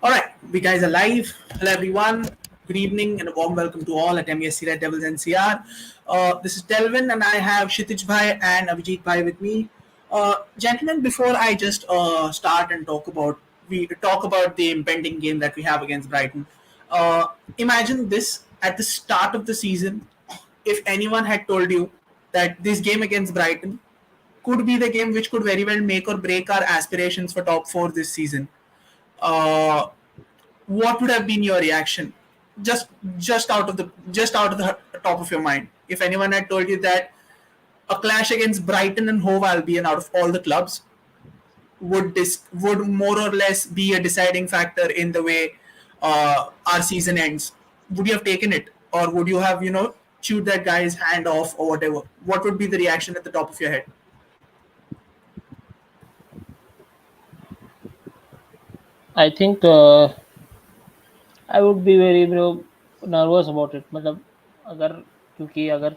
All right, we guys are live. Hello, everyone. Good evening and a warm welcome to all at MESC Red Devils NCR. This is Delvin, and I have Kshitij Bhai and Abhijit Bhai with me. Gentlemen, before I just start and talk about the impending game that we have against Brighton. Imagine this at the start of the season. If anyone had told you that this game against Brighton could be the game which could very well make or break our aspirations for top four this season. Uh, what would have been your reaction? Just just out of the top of your mind. If anyone had told you that a clash against Brighton and Hove Albion out of all the clubs would more or less be a deciding factor in the way our season ends, would you have taken it, or would you have chewed that guy's hand off or whatever? What would be the reaction at the top of your head? I think I would be very nervous about it. मतलब अगर क्योंकि अगर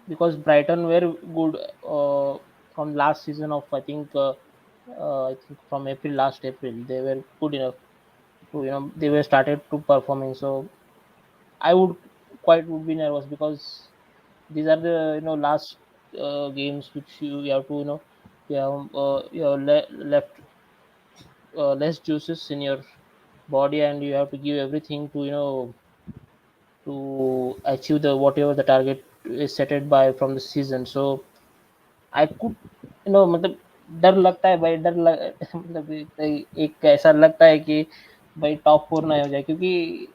because Brighton were good from last season of I think from April last April they were good enough to they were started to performing. So I would be nervous because these are the last games which you have to you have left less juices in your body, and you have to give everything to to achieve the whatever the target is set by from the season. So I could मतलब डर लगता है भाई मतलब एक ऐसा लगता है कि भाई टॉप फोर ना हो जाए, क्योंकि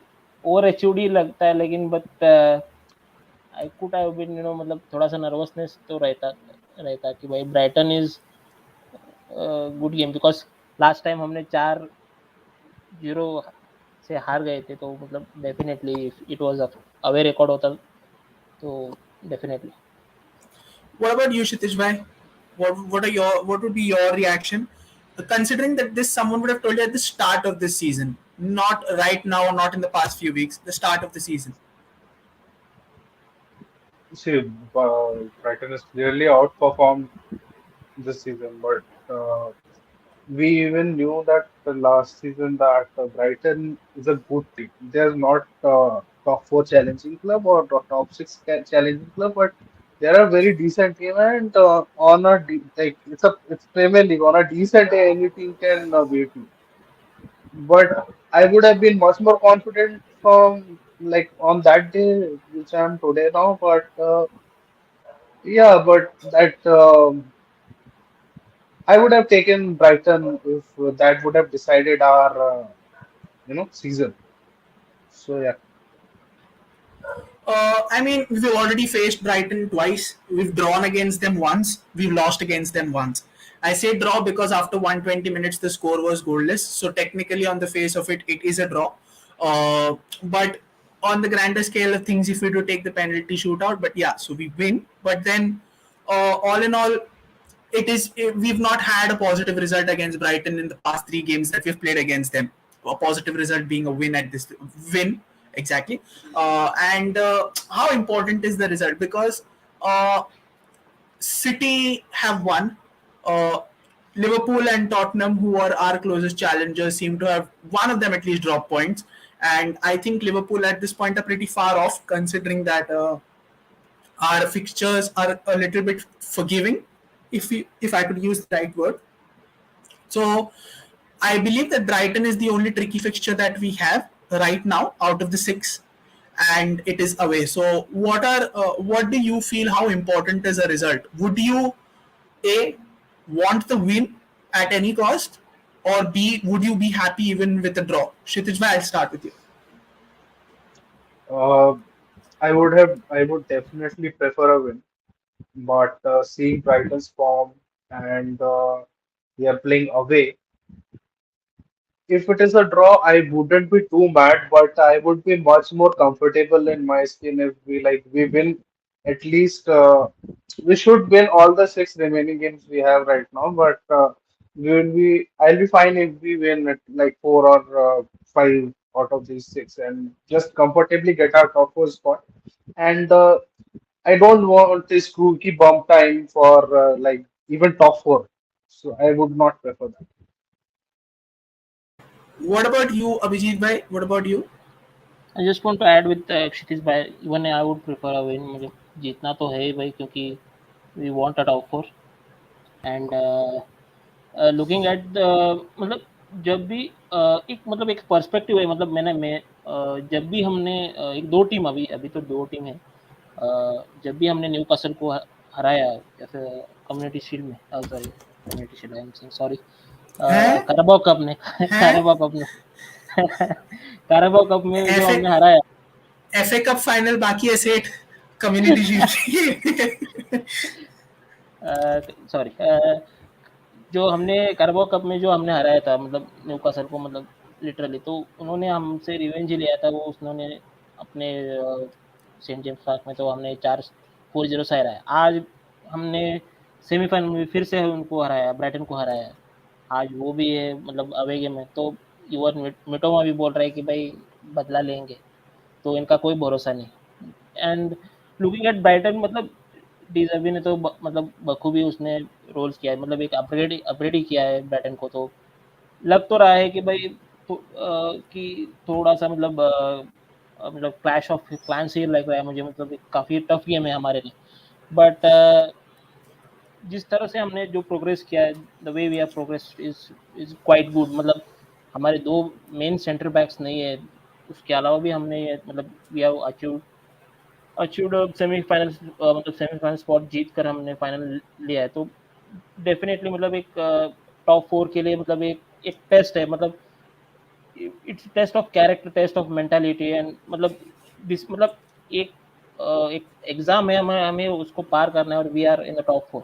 ओवर अचीव्ड ही लगता है, लेकिन but I could have been मतलब थोड़ा सा नर्वसनेस तो रहता रहता कि भाई Brighton is good game, because last time हमने 4-0 से हार गए थे, तो मतलब definitely it was away record होता तो definitely What about you, Shitish bhai? What would be your reaction, considering that this someone would have told you at the start of this season, not right now or not in the past few weeks, the start of the season. See, Brighton has clearly outperformed this season, but we even knew that the last season that Brighton is a good team. They're not top four challenging club or top six challenging club, but they're a very decent team, and on a like it's Premier League, on a decent day any team can beat you. But I would have been much more confident from like on that day, which I am today now. But yeah, but that I would have taken Brighton if that would have decided our season. So yeah. I mean, we've already faced Brighton twice. We've drawn against them once. We've lost against them once. I say draw because after 120 minutes the score was goalless. So technically, on the face of it, it is a draw. But on the grander scale of things, if we do take the penalty shootout, but yeah, so we win. But then, all in all, we've not had a positive result against Brighton in the past three games that we've played against them. A positive result being a win at this win exactly. And how important is the result? Because uh, City have won. Uh, Liverpool and Tottenham, who are our closest challengers, seem to have one of them at least drop points. And I think Liverpool at this point are pretty far off, considering that our fixtures are a little bit forgiving, if I could use the right word. So I believe that Brighton is the only tricky fixture that we have right now out of the six, and it is away. So what do you feel? How important is a result? Would you a want the win at any cost, or b would you be happy even with a draw? Kshitij, I'll start with you. Uh, I would definitely prefer a win, but seeing Brighton's form and they are playing away, if it is a draw, I wouldn't be too mad, but I would be much more comfortable in my skin if we win at least we should win all the six remaining games we have right now, but we will be I'll be fine if we win at like four or five out of these six and just comfortably get our top four spot. And I don't want this spooky bump time for even top four. So I would not prefer that. What about you, Abhijit bhai? What about you? I just want to add with Kshitish bhai, even I would prefer a win. मुझे जीतना तो है ही भाई, क्योंकि we want a top four. And looking at the मतलब जब भी एक मतलब एक पर्सपेक्टिव है, मतलब जब भी हमने एक दो टीम, अभी अभी तो दो टीम है, जब भी हमने न्यू कासल को हराया है, जैसे कम्युनिटी शील्ड में, sorry community shield, I am sorry, हैं? कैराबाओ कप में हैं? कैराबाओ कप में कैराबाओ कप में जो FA हमने हराया, FA कप फाइनल बाकी है सेठ, कम्युनिटी शील्ड। सॉरी, जो हमने कैराबाओ कप में जो हमने हराया था, मतलब न्यूकासल को, मतलब लिटरली, तो उन्होंने हमसे रिवेंज ही लिया था। वो उन्होंने अपने सेंट जेम्स पार्क में तो हमने 4-0 से हराया। आज हमने सेमीफाइनल में फिर से उनको हराया, ब्राइटन को हराया। आज वो भी है, मतलब अवे गेम है, तो इवन मिटोमा भी बोल रहा है कि भाई बदला लेंगे, तो इनका कोई भरोसा नहीं। एंड लुकिंग एट ब्राइटन, मतलब डिजर्वी ने तो मतलब बखूबी उसने रोल्स किया है, मतलब एक अपग्रेड ही किया है ब्राइटन को। तो लग तो रहा है कि भाई कि थोड़ा सा मतलब क्लैश ऑफ क्लैंस ही लग रहा है मुझे, मतलब एक काफ़ी टफ गेम है हमारे लिए। बट जिस तरह से हमने जो प्रोग्रेस किया है, the way we have progress is quite good. मतलब हमारे दो मेन सेंटर बैक्स नहीं है, उसके अलावा भी हमने मतलब वी हैव अचीव्ड सेमीफाइनल, मतलब सेमीफाइनल स्पॉट जीत कर हमने फाइनल लिया है। तो डेफिनेटली मतलब एक टॉप फोर के लिए, मतलब एक टेस्ट है, मतलब it's test of character, test of mentality. And मतलब मतलब एक एक एग्जाम है, हमें हमें उसको पार करना है, और we are in the top four.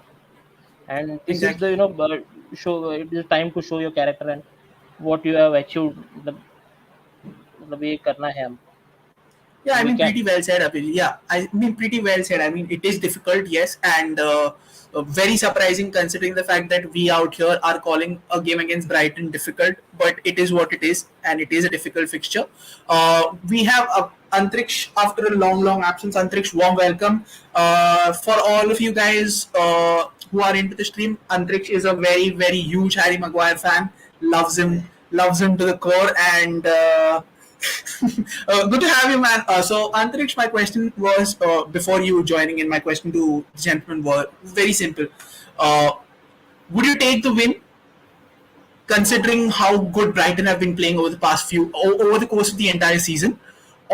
And this is the exactly. Show, it is time to show your character and what you have achieved. मतलब ये करना है हमको, Yeah, I we mean, can. pretty well said, Abhijit. Yeah, I mean, pretty well said. I mean, it is difficult, yes, and very surprising considering the fact that we out here are calling a game against Brighton difficult, but it is what it is, and it is a difficult fixture. We have Antriksh after a long, long absence. Antriksh, warm welcome. For all of you guys who are into the stream, Antriksh is a very, very huge Harry Maguire fan. Loves him to the core, and good to have you, man. So, Antariksh, my question was before you joining in. My question to the gentleman was very simple. Uh, would you take the win, considering how good Brighton have been playing over the past over the course of the entire season,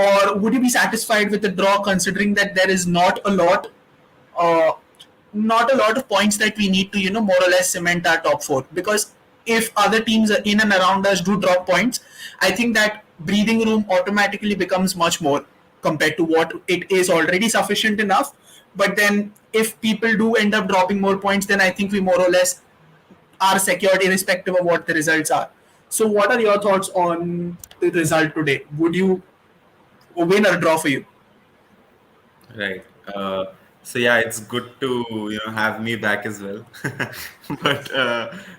or would you be satisfied with the draw, considering that there is uh, not a lot of points that we need to, more or less cement our top four. Because if other teams in and around us do drop points, I think that breathing room automatically becomes much more compared to what it is already sufficient enough. But then if people do end up dropping more points, then I think we more or less are secured irrespective of what the results are. So, what are your thoughts on the result today? Would you win or draw for you? Right. So yeah, it's good to have me back as well. But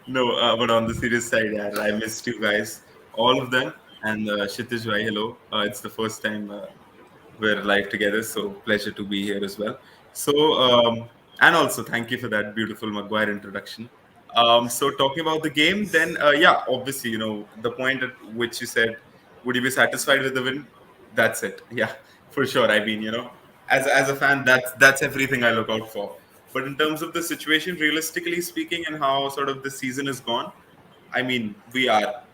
no, but on the serious side, yeah, I missed you guys, all of them, and Kshitij, bhai, hello. It's the first time we're live together, so pleasure to be here as well. So and also thank you for that beautiful Maguire introduction. So talking about the game, then yeah, obviously the point at which you said, would you be satisfied with the win? That's it. Yeah, for sure. I mean, as a fan, that's everything I look out for. But in terms of the situation, realistically speaking, and how sort of the season is gone, I mean, we are,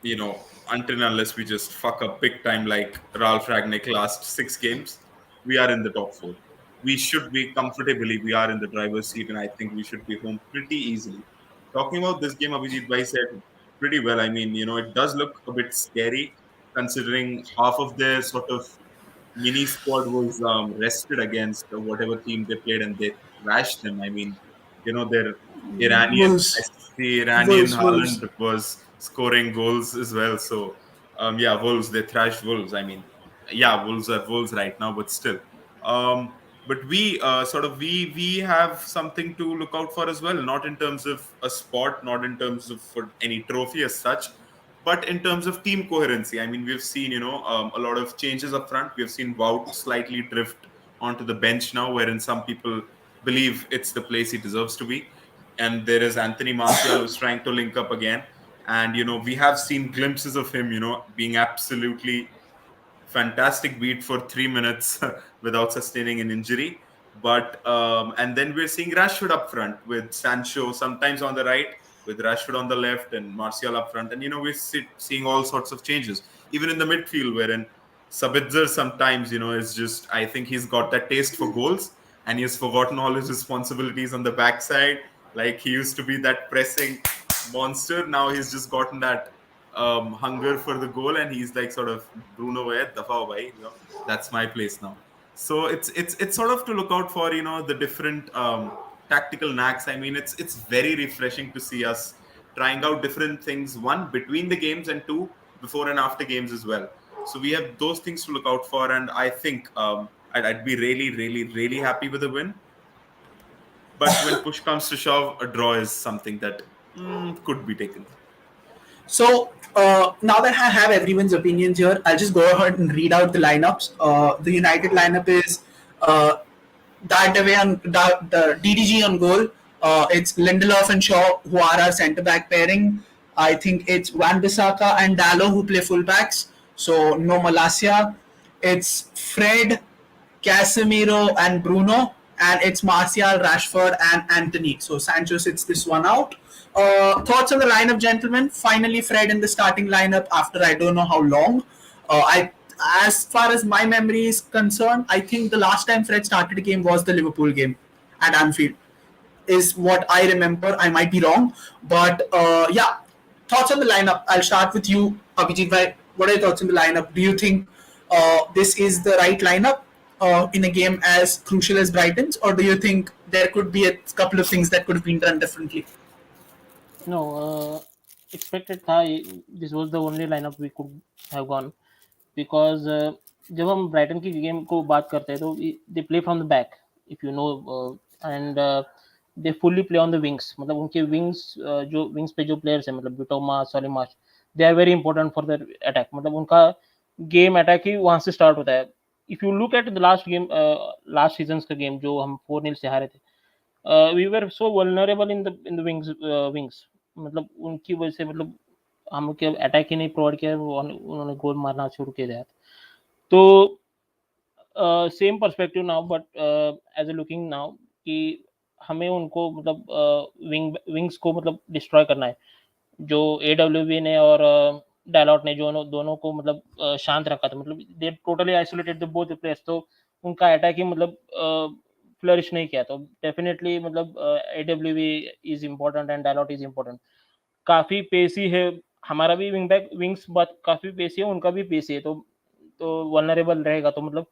until and unless we just fuck up big time like Ralph Ragnick last 6 games, we are in the top four. We should be comfortably, we are in the driver's seat, and I think we should be home pretty easily. Talking about this game, Abhijit Bhai said pretty well. I mean, it does look a bit scary considering half of their sort of mini squad was rested against whatever team they played, and they thrashed them. I mean, their Iranian, I Wolves. see Iranian Wolves. Haaland was scoring goals as well. So, yeah, Wolves, they thrashed Wolves. I mean, yeah, Wolves are Wolves right now, but still. But we we have something to look out for as well, not in terms of a spot, not in terms of for any trophy as such, but in terms of team coherency. I mean, we've seen a lot of changes up front. We've seen Wout slightly drift onto the bench now, wherein some people believe it's the place he deserves to be. And there is Anthony Martial who's trying to link up again. And we have seen glimpses of him, being absolutely fantastic beat for 3 minutes without sustaining an injury. But and then we're seeing Rashford up front with Sancho sometimes on the right, with Rashford on the left, and Martial up front. And we're seeing all sorts of changes, even in the midfield, wherein Sabitzer sometimes is just, I think he's got that taste for goals, and he has forgotten all his responsibilities on the backside. Like he used to be that pressing monster. Now he's just gotten that hunger for the goal, and he's like sort of Bruno Wade, dafa bhai, that's my place now. So it's sort of to look out for the different tactical knacks. I mean, it's very refreshing to see us trying out different things. One, between the games, and two, before and after games as well. So we have those things to look out for, and I think I'd be really, really, really happy with a win. But when push comes to shove, a draw is something that could be taken. So now that I have everyone's opinions here, I'll just go ahead and read out the lineups. The United lineup is uh, the DDG on goal. It's Lindelof and Shaw who are our centre back pairing. I think it's Wan Bissaka and Dallo who play fullbacks. So no Malasia. It's Fred, Casemiro, and Bruno, and it's Martial, Rashford, and Anthony. So Sancho sits this one out. Thoughts on the lineup, gentlemen? Finally, Fred in the starting lineup after I don't know how long. As far as my memory is concerned, I think the last time Fred started a game was the Liverpool game at Anfield, is what I remember. I might be wrong, but yeah. Thoughts on the lineup? I'll start with you, Abhijit bhai. What are your thoughts on the lineup? Do you think this is the right lineup in a game as crucial as Brighton's, or do you think there could be a couple of things that could have been done differently? No, expected था this was the only lineup we could have gone because जब हम Brighton की game को बात करते हैं तो they play from the back if you know and they fully play on the wings मतलब उनके विंग्स जो विंग्स पे जो प्लेयर्स हैं मतलब बिटोमा सॉलिमार्च they are very important for the attack मतलब उनका गेम अटैक ही वहां से स्टार्ट होता है if you look at the last game last season का गेम जो हम 4-0 से हारे थे we were so vulnerable in the wings मतलब उनकी वजह से मतलब हम लोग के अटैक ही नहीं प्रोवाइड किया उन्होंने गोल मारना शुरू किया था तो same perspective now but as a looking now कि हमें उनको मतलब विंग्स को मतलब डिस्ट्रॉय करना है जो AWB ने और डायलॉट ने जो दोनों को मतलब शांत रखा था मतलब दे totally isolated the both players तो उनका अटैक ही मतलब फ्लरिश नहीं किया तो डेफिनेटली मतलब AWB is important and Dalot is important काफी पेसी है हमारा भी विंग्स बात काफी पेसी है उनका भी पेसी है तो वल्नरेबल रहेगा तो मतलब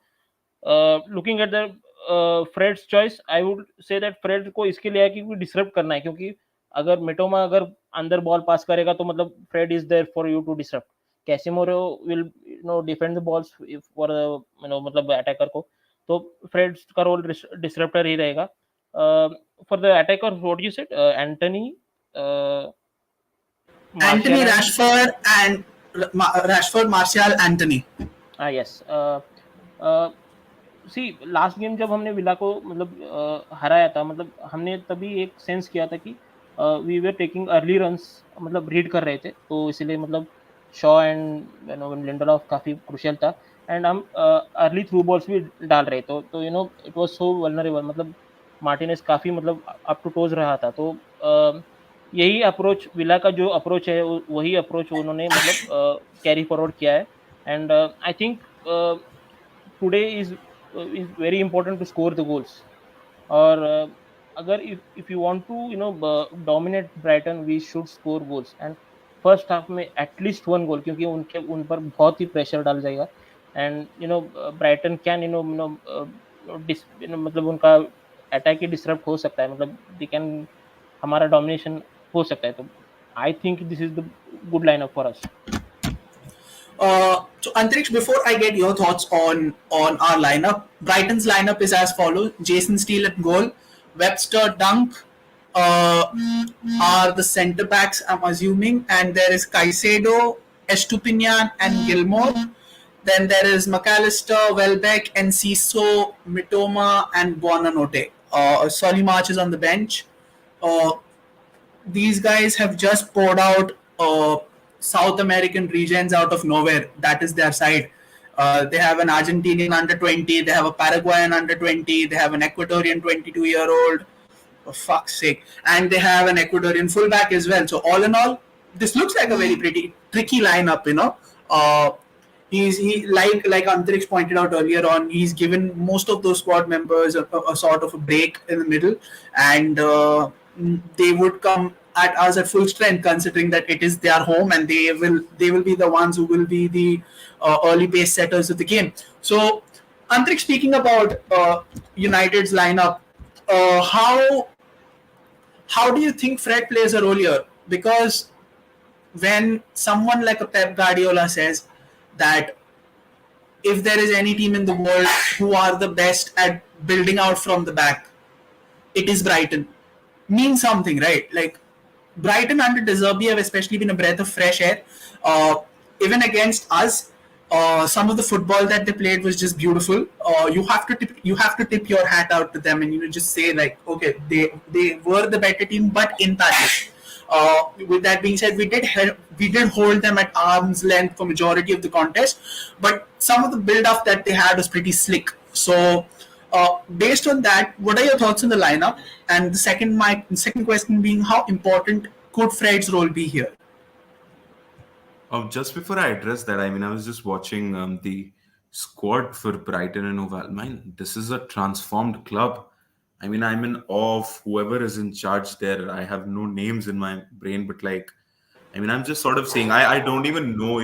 looking at the Fred's choice I would say that Fred को इसके लिए है कि डिसरप्ट करना है क्योंकि अगर मिटोमा अगर अंदर बॉल पास करेगा तो मतलब Fred is there for you to disrupt Casemiro will defend the balls for मतलब अटैकर को तो फ्रेड का रोल डिसरप्टर ही रहेगा for the attacker what you said Antony Anthony, Rashford, and Rashford, Martial, Anthony. yes see last game जब हमने villa को मतलब हराया था मतलब हमने तभी एक सेंस किया था कि we were taking early runs मतलब रीड कर रहे थे तो इसलिए मतलब शॉ एंड लिंडलॉफ काफ़ी क्रुशियल था एंड हम अर्ली थ्रू बॉल्स भी डाल रहे तो इट वाज सो वल्नरेबल मतलब मार्टिनेज काफ़ी मतलब अप टू टोज रहा था तो यही अप्रोच विला का जो अप्रोच है वही अप्रोच उन्होंने मतलब कैरी फॉरवर्ड किया है and I think today is very important to score the goals or agar if you want to dominate Brighton we should score goals and first half में at least one goal क्योंकि उन पर बहुत ही pressure डाल जाएगा and Brighton can मतलब उनका attack ही disrupt हो सकता है मतलब they can हमारा डोमिनेशन हो सकता है तो I think this is the good lineup for us. So Antriksh, before I get your thoughts on our lineup, Brighton's lineup is as follows: Jason Steele at goal, Webster, Dunk are the centre backs, I'm assuming, and there is Caicedo, Estupinian, and Gilmore. Then there is McAllister, Welbeck, Enciso, Mitoma, and Buonanotte. Solly March is on the bench. These guys have just poured out uh, South American regions out of nowhere. That is their side. They have an Argentinian under 20, they have a Paraguayan under 20, they have an Ecuadorian 22-year-old. For fuck's sake. And they have an Ecuadorian fullback as well. So, all in all, this looks like a very pretty tricky lineup, you know. He like Antrix pointed out earlier on, he's given most of those squad members a sort of a break in the middle, and they would come at us at full strength, considering that it is their home and they will be the ones who will be the early pace setters of the game. So, Antrix, speaking about United's lineup, how do you think Fred plays a role here? Because when someone like a Pep Guardiola says that if there is any team in the world who are the best at building out from the back, it is Brighton. Means something, right? Like Brighton under De Zerbi have especially been a breath of fresh air. Even against us, some of the football that they played was just beautiful. You have to tip your hat out to them, and just say like, okay, they were the better team, but in touch. With that being said, we did hold them at arm's length for majority of the contest, but some of the build up that they had was pretty slick. So, based on that, what are your thoughts on the lineup? And the second question being, how important could Fred's role be here? Just before I address that, I mean, I was just watching the squad for Brighton and Hove Albion. This is a transformed club. I mean, I'm in awe of whoever is in charge there. I have no names in my brain, but like, I mean, I'm just sort of saying, I don't even know,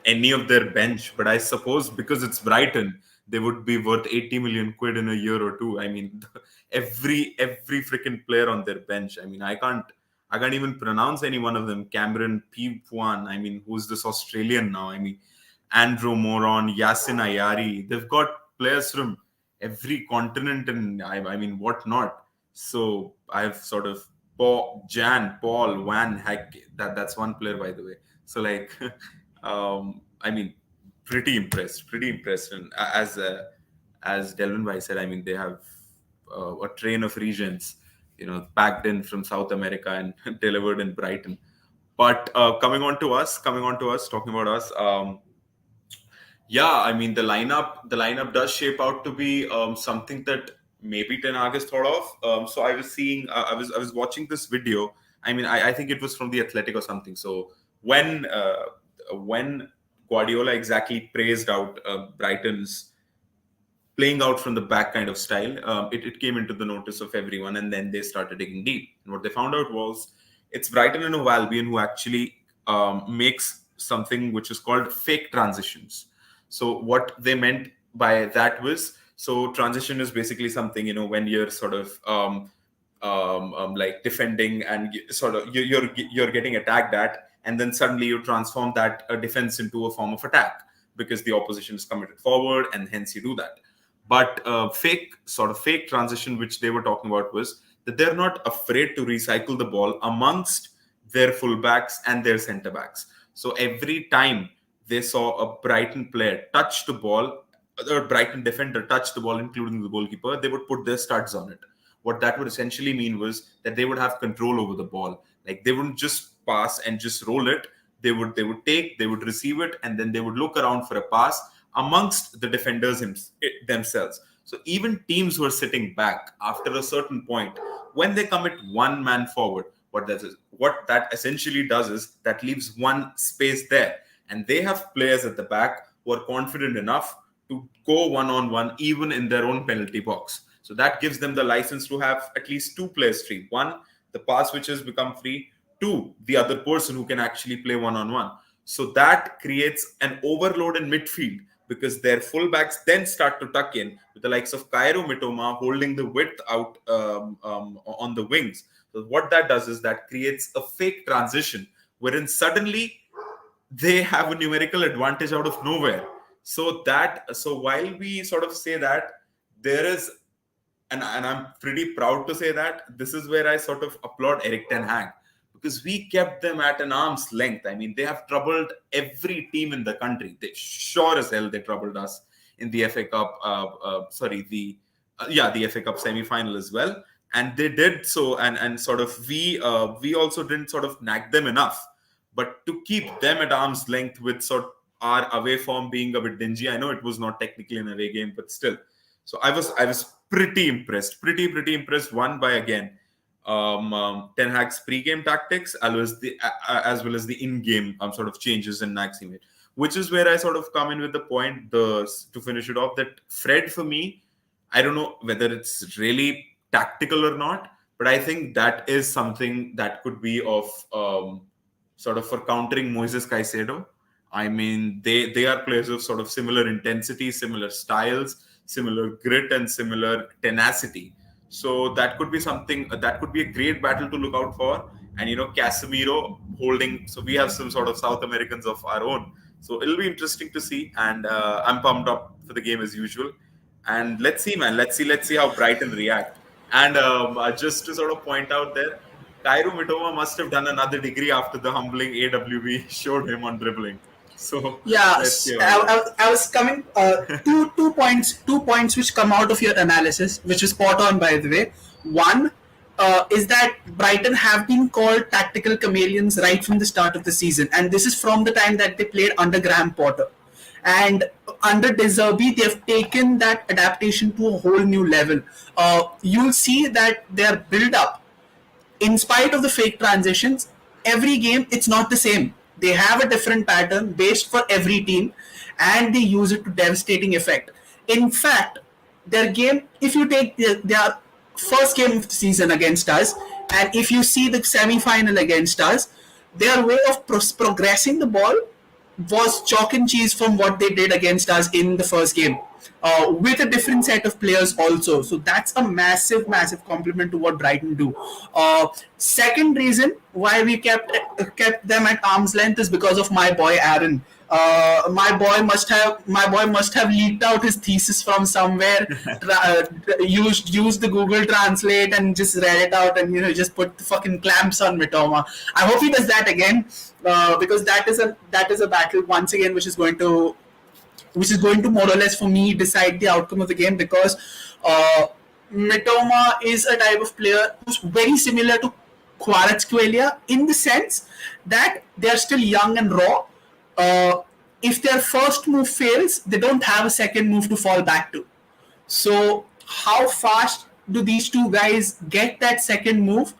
any of their bench, but I suppose because it's Brighton, they would be worth 80 million quid in a year or two. I mean, every freaking player on their bench. I mean, I can't even pronounce any one of them. Cameron P1, I mean, who's this Australian now? I mean, Andrew Moron, Yasin Ayari. They've got players from every continent and I mean, what not. So I've sort of Paul, Van Heck. That's one player, by the way. So like, I mean, pretty impressed. And as Delvin Bhai said, I mean, they have a train of regions, packed in from South America and delivered in Brighton. But coming on to us, talking about us. Yeah, I mean the lineup does shape out to be something that maybe Ten Hag has thought of. So I was seeing, I was watching this video. I mean, I think it was from the Athletic or something. So when Guardiola exactly praised out Brighton's playing out from the back kind of style, it came into the notice of everyone, and then they started digging deep. And what they found out was it's Brighton and Hove Albion who actually makes something which is called fake transitions. So what they meant by that was, so transition is basically something, when you're sort of like defending and you're getting attacked at, and then suddenly you transform that defense into a form of attack because the opposition is committed forward, and hence you do that. But fake transition, which they were talking about, was that they're not afraid to recycle the ball amongst their fullbacks and their centre backs. So every time they saw a Brighton player touch the ball, or Brighton defender touch the ball, including the goalkeeper, they would put their studs on it. What that would essentially mean was that they would have control over the ball. Like they wouldn't just pass and just roll it. They would receive it, and then they would look around for a pass amongst the defenders themselves. So even teams who are sitting back after a certain point, when they commit one man forward, what that essentially does is that leaves one space there, and they have players at the back who are confident enough to go one on one even in their own penalty box. So that gives them the license to have at least two players free. One, the pass which has become free. Two, the other person who can actually play one on one. So that creates an overload in midfield because their fullbacks then start to tuck in with the likes of Cairo Mitoma holding the width out on the wings. So what that does is that creates a fake transition wherein suddenly they have a numerical advantage out of nowhere. So while we sort of say that there is, and I'm pretty proud to say that this is where I sort of applaud Eric Ten Hag, because we kept them at an arm's length. I mean, they have troubled every team in the country. They sure as hell they troubled us in the FA Cup. The FA Cup semi-final as well. And they did so, and sort of we also didn't sort of nag them enough. but to keep them at arm's length with sort of our away form being a bit dingy. I know it was not technically an away game, but still. So I was pretty impressed, pretty impressed. One by again Ten Hag's pre-game tactics, as well as the in-game sort of changes in Maxi made, which is where I sort of come in with the point to finish it off that Fred for me, I don't know whether it's really tactical or not, but I think that is something that could be of sort of for countering Moises Caicedo. I mean, they are players of sort of similar intensity, similar styles, similar grit, and similar tenacity. So that could be something that could be a great battle to look out for. And Casemiro holding. So we have some sort of South Americans of our own. So it'll be interesting to see, and I'm pumped up for the game as usual. And let's see, man. Let's see how Brighton react. And just to sort of point out there, Cairo Mitoma must have done another degree after the humbling AWB showed him on dribbling. So Yeah, let's see how it goes. I was coming two points which come out of your analysis, which is spot on by the way. One is that Brighton have been called tactical chameleons right from the start of the season, and this is from the time that they played under Graham Potter. And under De Zerbi, they've taken that adaptation to a whole new level. You'll see that their build-up, in spite of the fake transitions, every game it's not the same. They have a different pattern based for every team, and they use it to devastating effect. In fact, their game, if you take their first game of the season against us, and if you see the semi-final against us, their way of progressing the ball was chalk and cheese from what they did against us in the first game, with a different set of players also. So that's a massive compliment to what Brighton do. Second reason why we kept them at arm's length is because of my boy Aaron. My boy must have leaked out his thesis from somewhere, used the Google Translate and just read it out, and just put the fucking clamps on Mitoma. I hope he does that again, because that is a battle once again which is going to more or less for me decide the outcome of the game, because Mitoma is a type of player who's very similar to Kvaratskhelia in the sense that they're still young and raw. If their first move fails, they don't have a second move to fall back to. So how fast do these two guys get that second move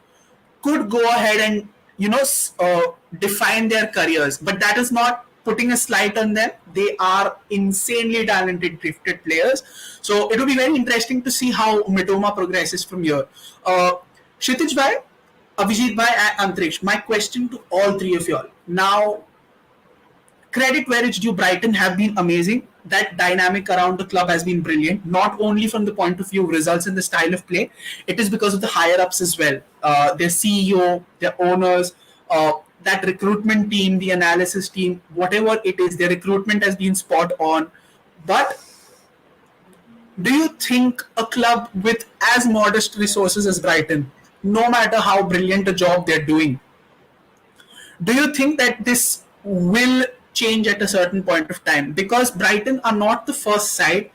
could go ahead and define their careers. But that is not putting a slight on them. They are insanely talented, gifted players. So it will be very interesting to see how Mitoma progresses from here. Kshitij bhai, Abhijit bhai, and Antriksh, my question to all three of y'all. Now, credit where it's due, Brighton have been amazing. That dynamic around the club has been brilliant, not only from the point of view of results and the style of play, it is because of the higher ups as well. Their CEO, their owners, that recruitment team, the analysis team, whatever it is, their recruitment has been spot on. But do you think a club with as modest resources as Brighton, no matter how brilliant a job they're doing, do you think that this will change at a certain point of time? Because Brighton are not the first side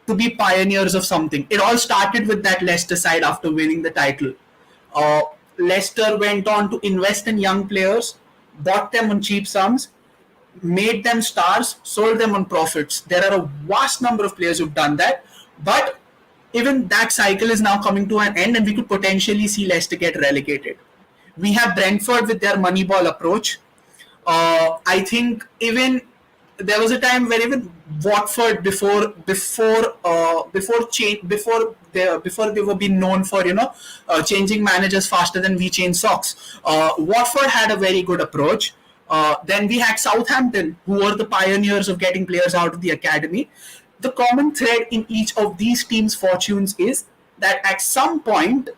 to be pioneers of something. It all started with that Leicester side after winning the title. Leicester went on to invest in young players, bought them on cheap sums, made them stars, sold them on profits. There are a vast number of players who've done that, but even that cycle is now coming to an end, and we could potentially see Leicester get relegated. We have Brentford with their Moneyball approach. I think even there was a time where even Watford before they were being known for changing managers faster than we change socks. Watford had a very good approach. Then we had Southampton, who were the pioneers of getting players out of the academy. The common thread in each of these teams' fortunes is that at some point,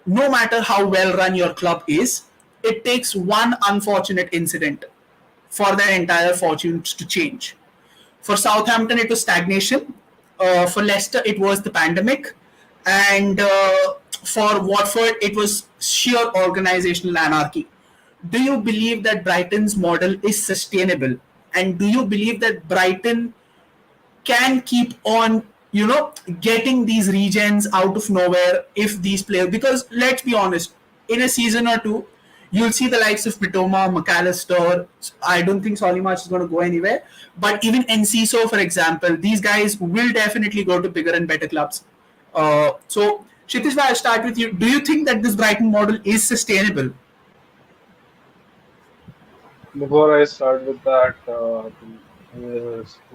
no matter how well run your club is, it takes one unfortunate incident for their entire fortunes to change. For Southampton, it was stagnation. For Leicester, it was the pandemic. And for Watford, it was sheer organizational anarchy. Do you believe that Brighton's model is sustainable? And do you believe that Brighton can keep on, getting these regens out of nowhere if these players, because let's be honest, in a season or two, You'll see the likes of Mitoma, McAllister. I don't think Solly March is going to go anywhere. But even Enciso, for example, these guys will definitely go to bigger and better clubs. So, Kshitish, I'll start with you. Do you think that this Brighton model is sustainable? Before I start with that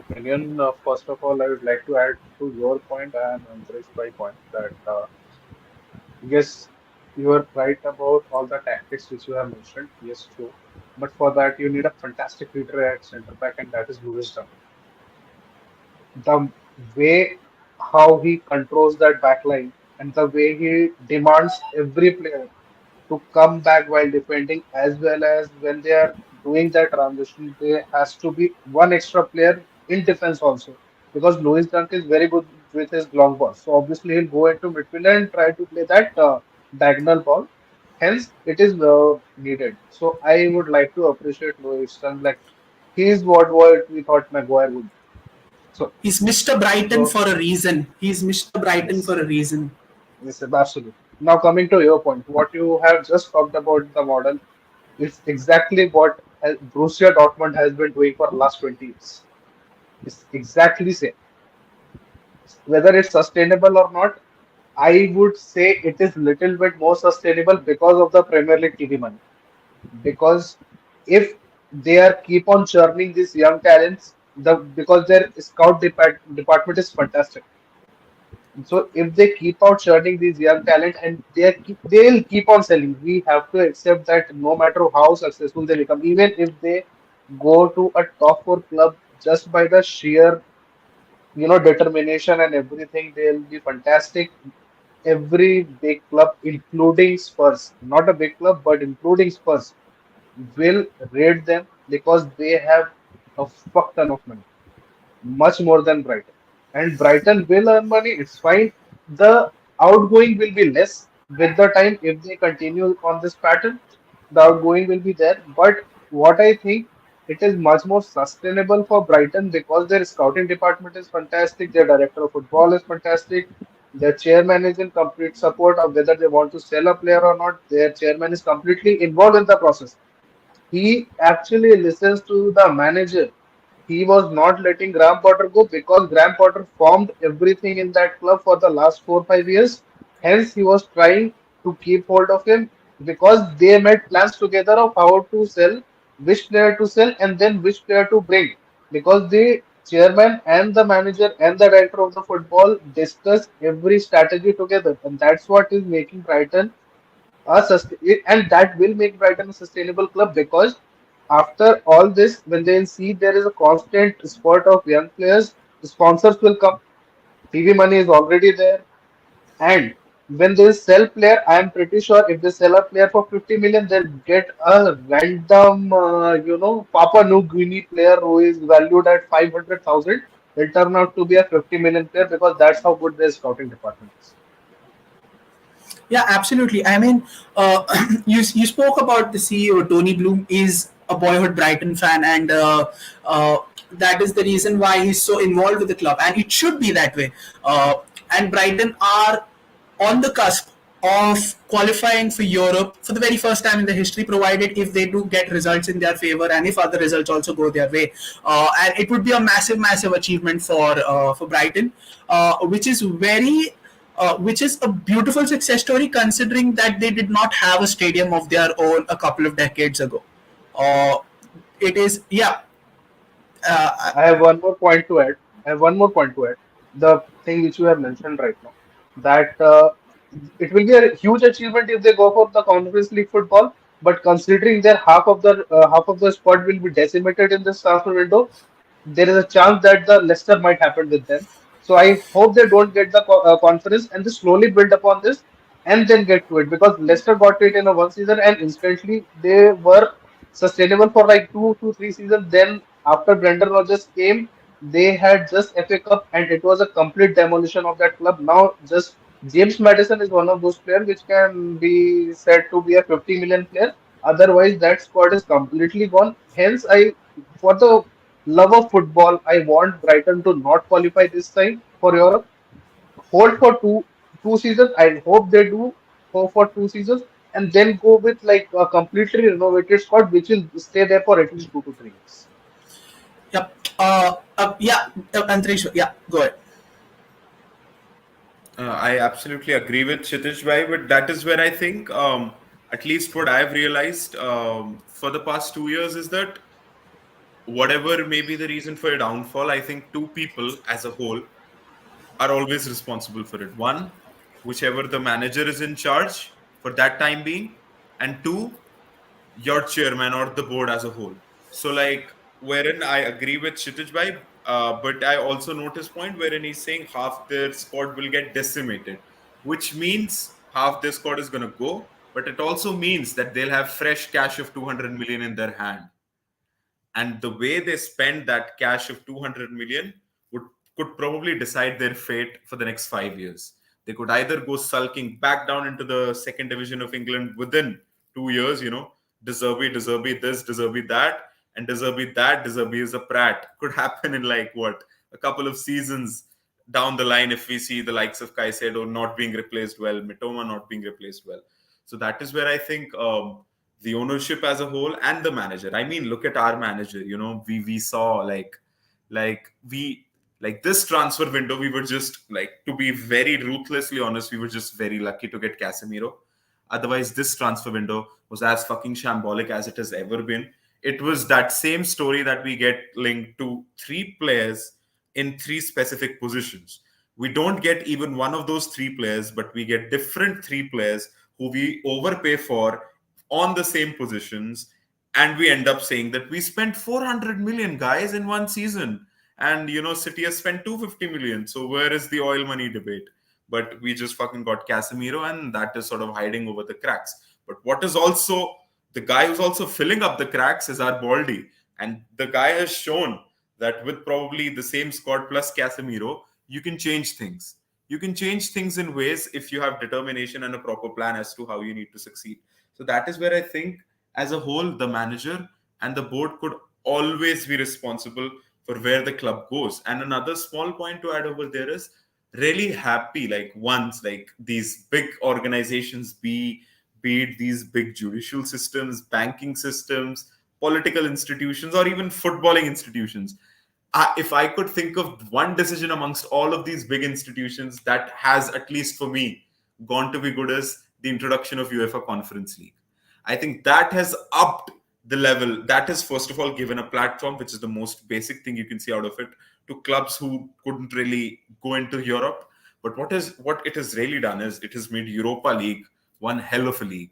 opinion, first of all, I would like to add to your point and Andresh's point that yes, you are right about all the tactics which you have mentioned. Yes, true. But for that, you need a fantastic leader at center back, and that is Lewis Dunk. The way how he controls that back line and the way he demands every player to come back while defending, as well as when they are doing that transition, there has to be one extra player in defense also. Because Louis Dunk is very good with his long ball. So obviously he'll go into midfield and try to play that diagonal ball. Hence, it is needed. So I would like to appreciate Louis Dunk. Like he is what we thought Maguire would be. So He's Mr. Brighton so for a reason. He's Mr. Brighton for yes. a reason. Yes, absolutely. Now coming to your point, what you have just talked about the model is exactly what Borussia Dortmund has been doing for the last 20 years. It's exactly same. Whether it's sustainable or not, I would say it is little bit more sustainable because of the Premier League TV money. Because if they are keep on churning these young talents, because their department is fantastic. So if they keep out churning these young talent and they'll keep on selling, we have to accept that no matter how successful they become, even if they go to a top four club just by the sheer determination and everything, they'll be fantastic. Every big club, including Spurs, not a big club, but including Spurs, will rate them because they have a fuck ton of money, much more than Brighton. And Brighton will earn money, it's fine. The outgoing will be less with the time if they continue on this pattern. The outgoing will be there. But what I think it is much more sustainable for Brighton because their scouting department is fantastic, their director of football is fantastic, their chairman is in complete support of whether they want to sell a player or not. Their chairman is completely involved in the process. He actually listens to the manager. He was not letting Graham Potter go because Graham Potter formed everything in that club for the last 4 5 years. Hence, he was trying to keep hold of him because they made plans together of how to sell, which player to sell, and then which player to bring. Because the chairman and the manager and the director of the football discuss every strategy together, and that's what is making Brighton and that will make Brighton a sustainable club because after all this, when they'll see there is a constant spurt of young players, the sponsors will come. TV money is already there, and when they sell player, I am pretty sure if they sell a player for 50 million, they'll get a random, Papua New Guinea player who is valued at 500,000. Will turn out to be a 50 million player because that's how good their scouting department is. Yeah, absolutely. I mean, you spoke about the CEO Tony Bloom is a boyhood Brighton fan, and that is the reason why he's so involved with the club, and it should be that way. And Brighton are on the cusp of qualifying for Europe for the very first time in the history, provided if they do get results in their favor and if other results also go their way. And it would be a massive, massive achievement for Brighton, which is a beautiful success story considering that they did not have a stadium of their own a couple of decades ago. Uh, it is, yeah. Uh, I have one more point to add. I have one more point to add. The thing which you have mentioned right now, that it will be a huge achievement if they go for the Conference League football. But considering their half of the squad will be decimated in this transfer window, there is a chance that the Leicester might happen with them. So I hope they don't get the conference and they slowly build upon this and then get to it because Leicester got it in a one season and instantly they were sustainable for like 2 to 3 seasons. Then after Brendan Rodgers came, they had just FA Cup and it was a complete demolition of that club. Now just James Madison is one of those players which can be said to be a 50 million player. Otherwise, that squad is completely gone. Hence, for the love of football, I want Brighton to not qualify this time for Europe. Hold for two seasons. I hope they do go for 2 seasons. and then go with like a completely renovated squad which will stay there for at least 2 to 3 years. Yep. Yeah, Antarish, yeah, go ahead. I absolutely agree with Kshitij bhai, but that is where I think, at least what I've realized for the past 2 years is that whatever may be the reason for a downfall, I think two people as a whole are always responsible for it. One, whichever the manager is in charge for that time being, and two, your chairman or the board as a whole. So, like, wherein I agree with Kshitij bhai, but I also note his point wherein he's saying half their squad will get decimated, which means half their squad is going to go, but it also means that they'll have fresh cash of 200 million in their hand, and the way they spend that cash of 200 million would could probably decide their fate for the next 5 years. They could either go sulking back down into the second division of England within 2 years, Deserby this, Deserby that, and Deserby that, Deserby is a prat, could happen in like what, a couple of seasons down the line, if we see the likes of Caicedo not being replaced well, Mitoma not being replaced well. So that is where I think, the ownership as a whole and the manager. I mean, look at our manager. We saw like we like this transfer window. We were just like, to be very ruthlessly honest, we were just very lucky to get Casemiro. Otherwise, this transfer window was as fucking shambolic as it has ever been. It was that same story that we get linked to three players in three specific positions. We don't get even one of those three players, but we get different three players who we overpay for on the same positions, and we end up saying that we spent 400 million guys in one season, and City has spent 250 million. So where is the oil money debate? But we just fucking got Casemiro, and that is sort of hiding over the cracks. But what is also the guy who's also filling up the cracks is our Baldy, and the guy has shown that with probably the same squad plus Casemiro, you can change things. You can change things in ways if you have determination and a proper plan as to how you need to succeed. So that is where I think, as a whole, the manager and the board could always be responsible for where the club goes. And another small point to add over there is, really happy like once like these big organizations, be it these big judicial systems, banking systems, political institutions, or even footballing institutions. If I could think of one decision amongst all of these big institutions that has, at least for me, gone to be good, as the introduction of UEFA Conference League. I think that has upped the level. That has, first of all, given a platform, which is the most basic thing you can see out of it, to clubs who couldn't really go into Europe. But what it has really done is it has made Europa League one hell of a league.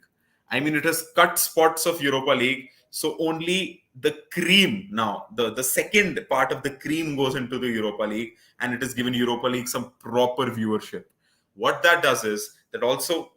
I mean, it has cut spots of Europa League, so only the cream now, the second part of the cream goes into the Europa League, and it has given Europa League some proper viewership. What that does is that also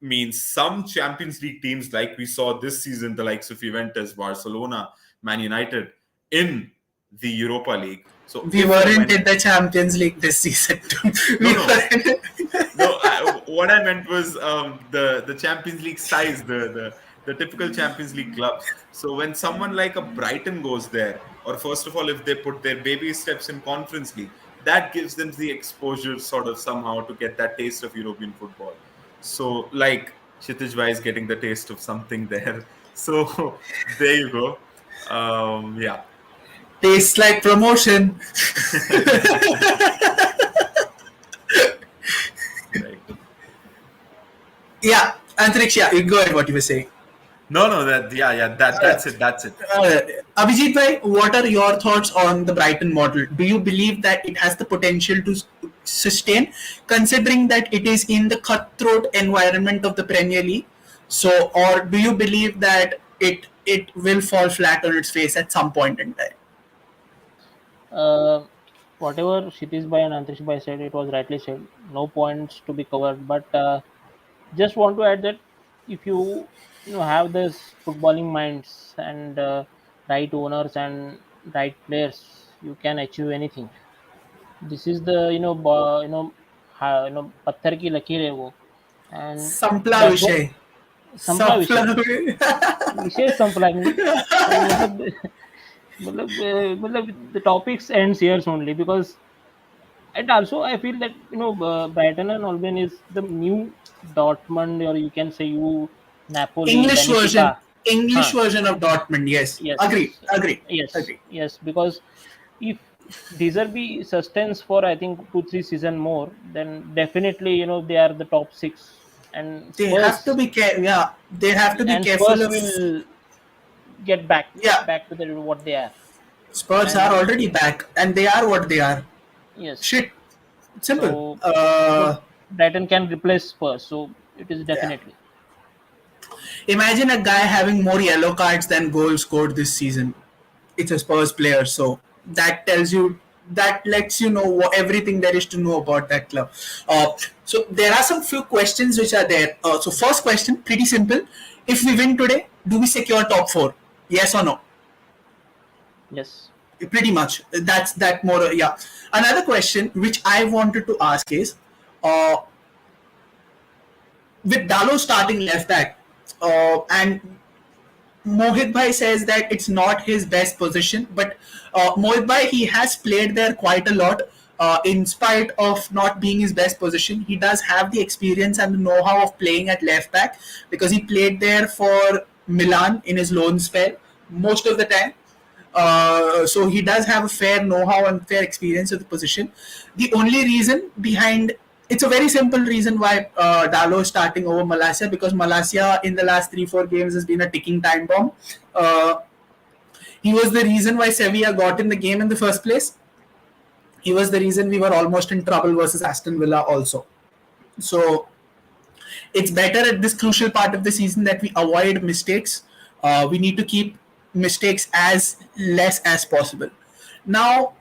means some Champions League teams, like we saw this season, the likes of Juventus, Barcelona, Man United, in the Europa League. So We if and weren't when, in the Champions League this season. no, We no, weren't. no, what I meant was, the Champions League size, the typical Champions League clubs. So when someone like a Brighton goes there, or first of all, if they put their baby steps in Conference League, that gives them the exposure sort of somehow to get that taste of European football. So like Kshitij Bhai is getting the taste of something there. So there you go. Yeah. Tastes like promotion. Right. Yeah, Antriksh, yeah, you go ahead what you were saying. No, no, that's it. That's it. Uh, Abhijit bhai, what are your thoughts on the Brighton model? Do you believe that it has the potential to sustain, considering that it is in the cutthroat environment of the Premier League? So, or do you believe that it will fall flat on its face at some point in time? Uh, Whatever Shitish Bhai and Antrish Bhai said, it was rightly said. No points to be covered, but just want to add that if you have this footballing minds and right owners and right players, you can achieve anything. This is the पत्थर की लकीर है वो, and Sampla that's what Vishay. संपला विषय, Sampla. विषय संपला नहीं, तो मतलब मतलब the topics ends here only because, and also I feel that Brighton and Albion is the new Dortmund, or you can say you Napoli, English version, Benfica. English Huh. version of Dortmund. Yes, agree, Yes, agree, yes, agree. yes. Because if Deserby sustains for I think 2 3 season more, then definitely they are the top six, and They have to Spurs be yeah. They have to be careful of will get back yeah. to what they are. Spurs are And already back, and they are what they are. yes, Shit, simple. so Brighton can replace Spurs, so it is Yeah. definitely Imagine a guy having more yellow cards than goals scored this season. It's a Spurs player, so that tells you, that lets you know everything there is to know about that club. So there are some few questions which are there. So first question, pretty simple. If we win today, do we secure top four? Yes or no? yes. Pretty much. That's that more. Yeah. Another question which I wanted to ask is, uh, with Dalo starting left back, and Mohit Bhai says that it's not his best position, but Mohit Bhai, he has played there quite a lot. In spite of not being his best position, he does have the experience and the know-how of playing at left back, because he played there for Milan in his loan spell most of the time. So he does have a fair know-how and fair experience of the position. The only reason behind, it's a very simple reason why Dalo is starting over Malasia, because Malasia in the last 3 4 games has been a ticking time bomb. Uh, he was the reason why Sevilla got in the game in the first place. He was the reason we were almost in trouble versus Aston Villa also. So it's better at this crucial part of the season that we avoid mistakes. We need to keep mistakes as less as possible. Now,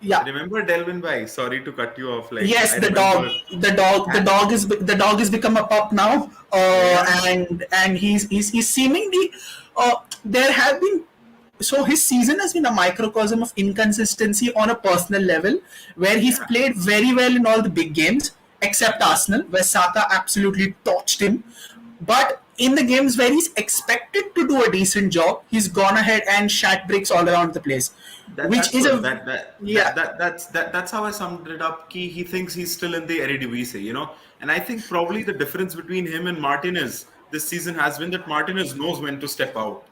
yeah, Remember Delvin Bhai? Sorry to cut you off. Like yes, I remember. the dog has become a pup now, Yeah, and he's seemingly. There have been, so his season has been a microcosm of inconsistency on a personal level, where he's yeah. played very well in all the big games except Hmm. Arsenal, where Saka absolutely torched him. But in the games where he's expected to do a decent job, he's gone ahead and shat bricks all around the place, which That's is what a yeah. that's how I summed it up. He thinks he's still in the Eredivisie, and I think probably the difference between him and Martinez this season has been that Martinez knows when to step out,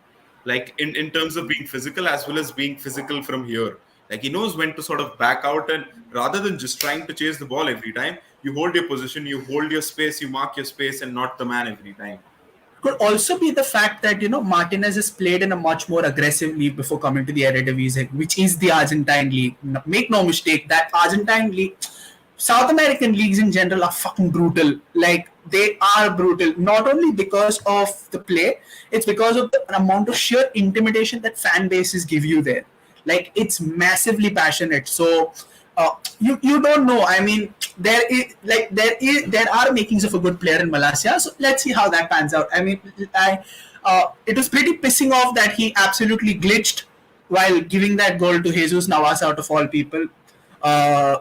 like in terms of being physical as well as being physical from here. Like he knows when to sort of back out, and rather than just trying to chase the ball every time, you hold your position, you hold your space, you mark your space, and not the man every time. Could also be the fact that Martinez has played in a much more aggressive league before coming to the Eredivisie, which is the Argentine league. Make no mistake, that Argentine league, South American leagues in general are fucking brutal. Like, they are brutal, not only because of the play, it's because of the amount of sheer intimidation that fan bases give you there. Like, it's massively passionate. So you don't know. I mean, there are makings of a good player in Malaysia. So let's see how that pans out. I mean, it was pretty pissing off that he absolutely glitched while giving that goal to Jesus Navas, out of all people. Uh,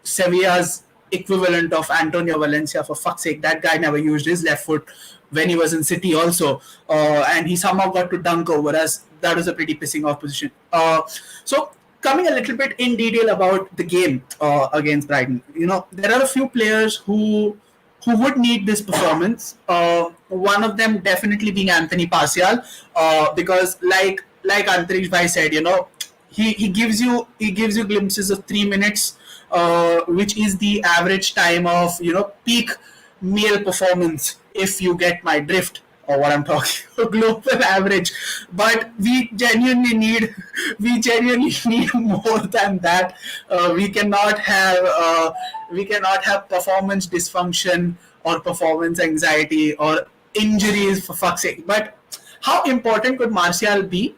Sevilla's equivalent of Antonio Valencia, for fuck's sake, that guy never used his left foot when he was in City also, and he somehow got to dunk over us. That was a pretty pissing off position. So coming a little bit in detail about the game against Brighton, there are a few players who would need this performance. One of them definitely being Anthony Martial, because like Antrich Bhai said, he gives you glimpses of 3 minutes, which is the average time of peak male performance, if you get my drift or what I'm talking global average. But we genuinely need more than that. We cannot have performance dysfunction or performance anxiety or injuries, for fuck's sake. But how important could Martial be,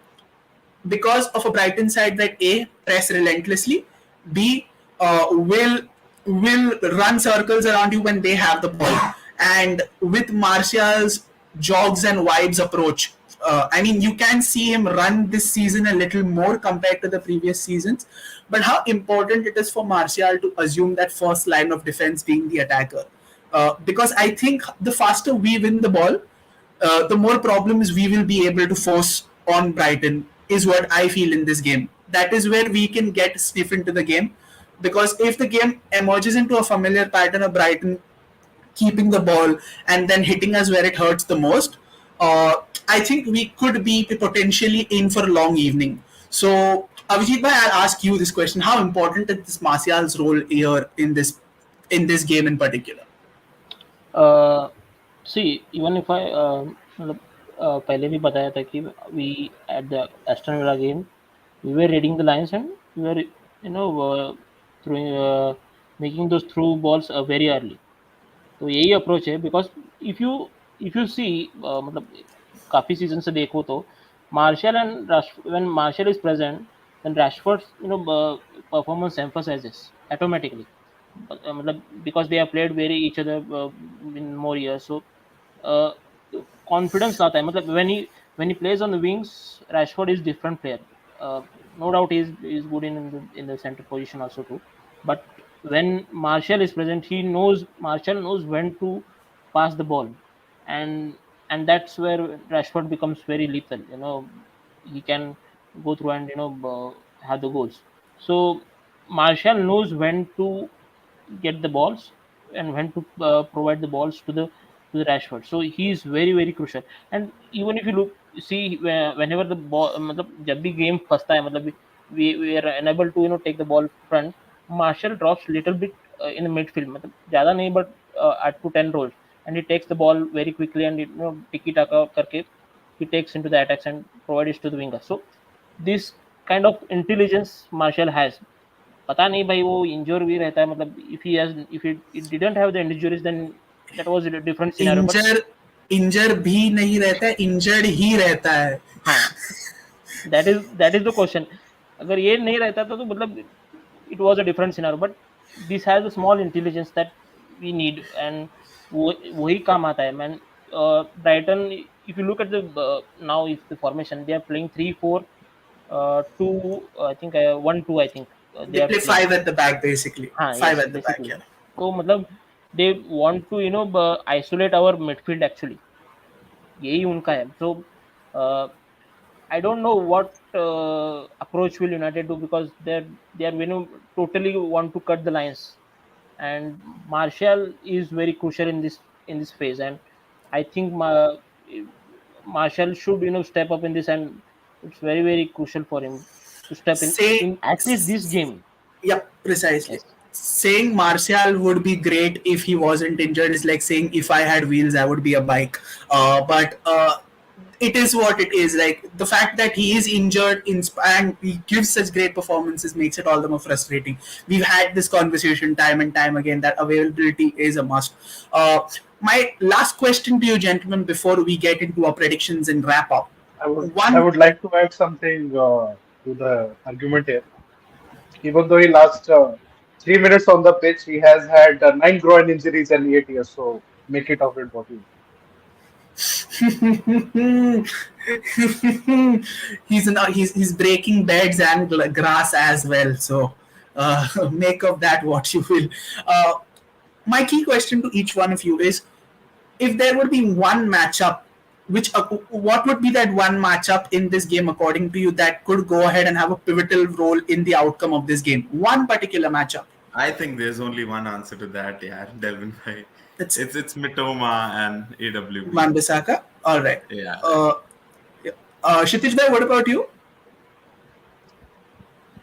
because of a Brighton side that A, press relentlessly, B, will run circles around you when they have the ball, and with Martial's jogs and vibes approach, I mean, you can see him run this season a little more compared to the previous seasons. But how important it is for Martial to assume that first line of defense being the attacker, because I think the faster we win the ball, the more problems we will be able to force on Brighton, is what I feel in this game. That is where we can get sniff into the game, because if the game emerges into a familiar pattern of Brighton keeping the ball and then hitting us where it hurts the most, I think we could be potentially in for a long evening. So, Avijit bhai, I'll ask you this question: how important is this Martial's role here in this game in particular? Uh, See, even if I मतलब, पहले भी बताया था कि we at the Aston Villa game we were reading the lines and we were throwing making those through balls very early. तो यही approach है because if you see मतलब काफी सीजन से देखो तो Martial and when Martial is present then Rashford performance emphasizes automatically मतलब because they have played very each other in more years so confidence आता है मतलब when he plays on the wings Rashford is different player uh, no doubt he is good in the center position also too but when Martial is present Martial knows when to pass the ball and that's where Rashford becomes very lethal he can go through and have the goals so Martial knows when to get the balls and when to provide the balls to the Rashford. So he is very crucial. And even if you look see whenever the ball मतलब जब भी game फंसता है मतलब we are unable to take the ball front. Marshall drops little bit in the midfield मतलब ज़्यादा नहीं but at to 10 rolls and he takes the ball very quickly and tiki taka करके he takes into the attacks and provides to the winger. So this kind of intelligence Marshall has पता नहीं भाई वो injure भी रहता है मतलब if he didn't have the injuries then that was a different scenario but इंजर इंजर भी नहीं रहता है, इंजर्ड ही रहता है. हाँ that is the question अगर ये नहीं रहता था तो मतलब it was a different scenario but this has a small intelligence that we need and वही काम आता है man Brighton if you look at the now if the formation they are playing 3-4 2 I think 1-2 I think they They are play playing five at the back basically. हाँ Five yes at the back, basically yeah. तो मतलब they want to isolate our midfield actually यही उनका है so uh, I don't know what approach will United do because they are totally want to cut the lines and Martial is very crucial in this phase and I think Martial should step up in this and it's very crucial for him to step Say, in at least this game yep, precisely. yes Saying Martial would be great if he wasn't injured is like saying if I had wheels, I would be a bike. But it is what it is. Like the fact that he is injured and he gives such great performances makes it all the more frustrating. We've had this conversation time and time again that availability is a must. My last question to you, gentlemen, before we get into our predictions and wrap up. I One would like to add something to the argument here. Even though he last 3 minutes on the pitch, he has had nine groin injuries in 8 years. So make it of it what you. he's breaking beds and grass as well. So make of that what you will. My key question to each one of you is: if there would be one matchup, which what would be that one matchup in this game according to you that could go ahead and have a pivotal role in the outcome of this game? One particular matchup. I think there's only one answer to that, yeah, Delvin bhai. It's It's Mitoma and AWB. Wan-Bissaka. All right. Yeah. Uh, yeah. Kshitij bhai, what about you?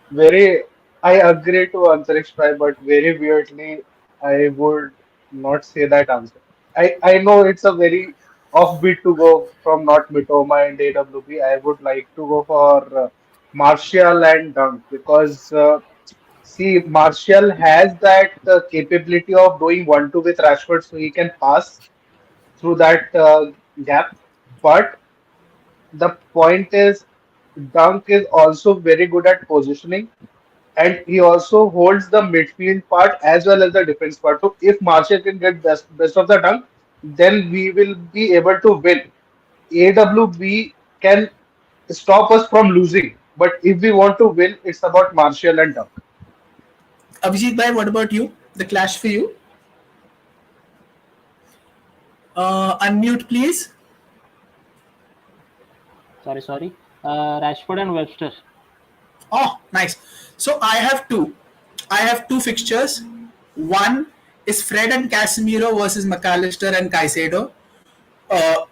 Very, I agree to Antariksh Pai, but very weirdly, I would not say that answer. I know it's a very offbeat to go from not Mitoma and AWB. I would like to go for Martial and Dunk because see, Martial has that capability of doing 1-2 with Rashford, so he can pass through that gap. But the point is, Dunk is also very good at positioning and he also holds the midfield part as well as the defense part. So if Martial can get best of the dunk, then we will be able to win. AWB can stop us from losing, but if we want to win, it's about Martial and Dunk. Abhijit bhai, what about you? The clash for you? Unmute, please. sorry Rashford and Webster Oh, nice. So I have two. I have two fixtures. One is Fred and Casemiro versus McAllister and Caicedo.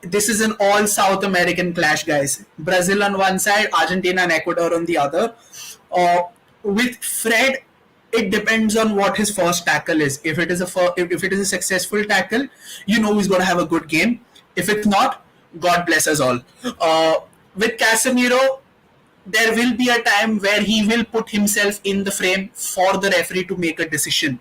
This is an all South American clash, guys. Brazil on one side, Argentina and Ecuador on the other. Uh, with Fred, it depends on what his first tackle is. If it is if it is a successful tackle, you know he's going to have a good game. If it's not, God bless us all. With Casemiro, there will be a time where he will put himself in the frame for the referee to make a decision.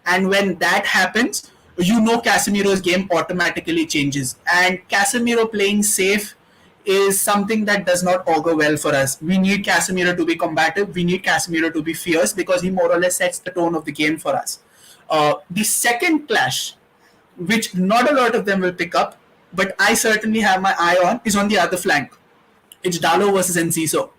And when that happens, you know Casemiro's game automatically changes. And Casemiro playing safe is something that does not augur well for us. We need Casemiro to be combative. We need Casemiro to be fierce because he more or less sets the tone of the game for us. The second clash, which not a lot of them will pick up, but I certainly have my eye on, is on the other flank. It's Dalo versus Enciso.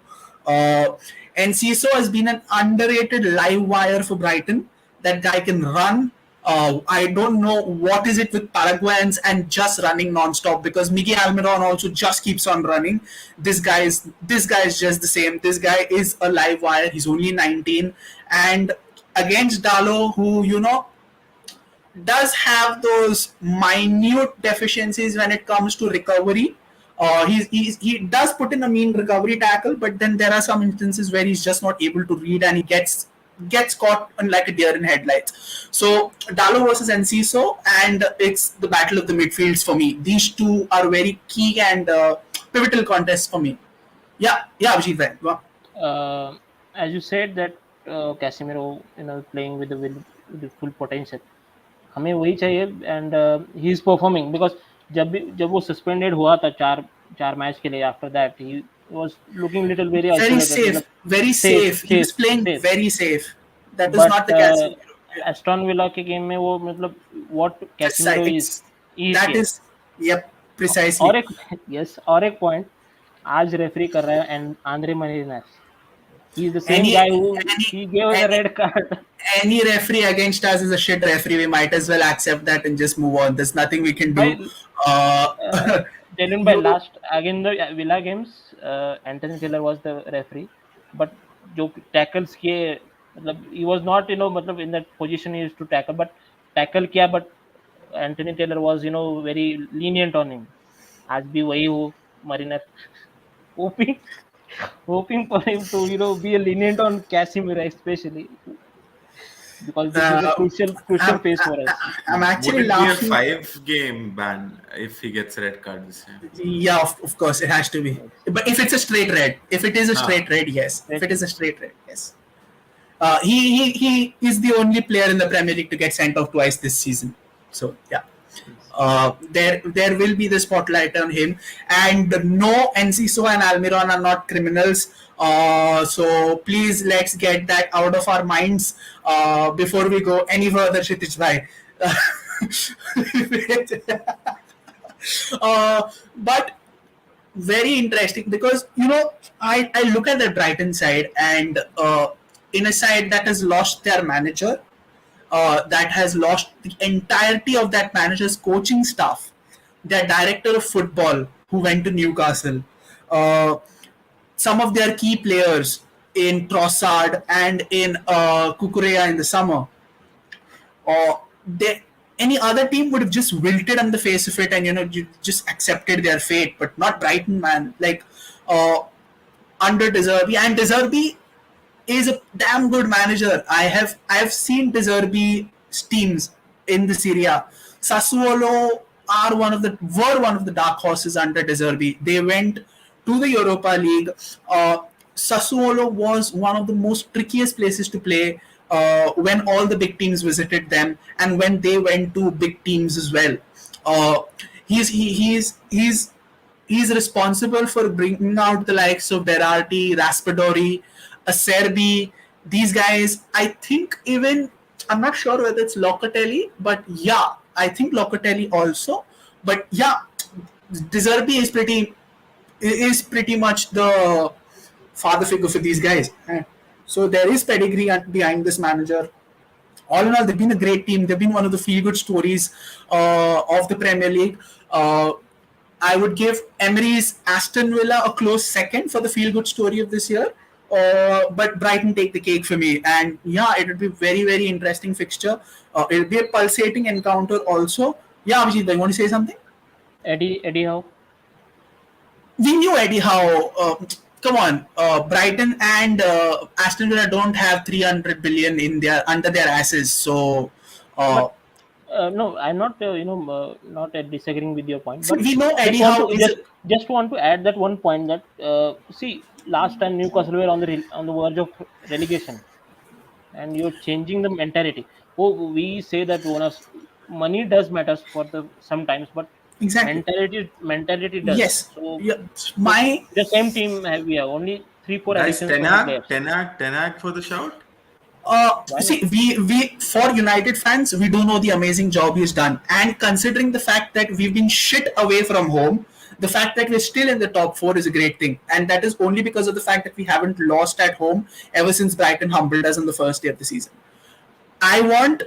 Uh, Enciso has been an underrated live wire for Brighton. That guy can run. I don't know what is it with Paraguayans and just running non-stop because Miguel Almiron also just keeps on running. This guy is just the same. This guy is a live wire. He's only 19, and against Dalo, who does have those minute deficiencies when it comes to recovery. He does put in a mean recovery tackle, but then there are some instances where he's just not able to read and he gets caught on like a deer in headlights. So Dalo versus Enciso, and it's the battle of the midfields for me. These two are very key and pivotal contests for me. Yeah, Abhijit, right. Well, As you said that Casemiro, playing with the full potential, हमें वही चाहिए and he is performing because जब वो suspended हुआ था चार match के लिए after that he was looking little very isolated very safe. He was playing very safe. That is but not the Casemiro. Aston villa के गेम में वो मतलब what Casemiro That is, yep, precisely. और एक point आज referee कर रहा है and Andre Marinus he is the same guy who he gave us a red card. Any referee against us is a shit referee. We might as well accept that and just move on. There's nothing we can do. By last again the Villa games, Anthony Taylor was the referee, but जो tackles किए मतलब he was not मतलब in that position he used to tackle, but tackle किया, but Anthony Taylor was very lenient on him. आज भी वही हो Mariner hoping for him to be a lenient on Casemiro especially because this is a crucial phase for us. I'm actually Would it laughing. be a 5-game ban if he gets a red card this year? Yeah, of course it has to be. But if it's a straight red, if it is a straight red, yes. If it is a straight red, yes. He is the only player in the Premier League to get sent off twice this season. So yeah. There will be the spotlight on him, and no, Enciso and Almiron are not criminals. So please let's get that out of our minds before we go any further, Kshitij bhai. But very interesting because I look at the Brighton side and in a side that has lost their manager. That has lost the entirety of that manager's coaching staff, their director of football who went to Newcastle, some of their key players in Trossard and in Cucurella in the summer. Any other team would have just wilted on the face of it and just accepted their fate, but not Brighton, man. Like under De Zerbi, and De Zerbi is a damn good manager. I have seen De Zerbi's teams in the Serie A. Sassuolo were one of the dark horses under De Zerbi. They went to the Europa League. Sassuolo was one of the most trickiest places to play when all the big teams visited them and when they went to big teams as well. He's responsible for bringing out the likes of Berardi, Raspadori, Acerbi, these guys. I think even I'm not sure whether it's Locatelli, but yeah, I think Locatelli also. But yeah, De Zerbi is pretty much the father figure for these guys. So there is pedigree behind this manager. All in all, they've been a great team. They've been one of the feel-good stories of the Premier League. I would give Emery's Aston Villa a close second for the feel-good story of this year. But Brighton take the cake for me, and yeah, it would be very, very interesting fixture. It'll be a pulsating encounter also. Yeah, Abhijit, you want to say something? Eddie Howe. We knew Eddie Howe. Come on, Brighton and Aston Villa don't have 300 billion in their under their asses. So uh, But no, I'm not not disagreeing with your point, but we know just Eddie want Howe to is. just want to add that one point that see, last time Newcastle were on the verge of relegation, and you're changing the mentality. Oh, we say that owners money does matters for the sometimes, but Exactly. mentality does. Yes. So Yeah. so My the same team we have only 3 4 Guys, additions of the players. Ten Hag for the shout. Why not? see, we for United fans, we do know the amazing job he's done, and considering the fact that we've been shit away from home, the fact that we're still in the top four is a great thing, and that is only because of the fact that we haven't lost at home ever since Brighton humbled us in the first day of the season. I want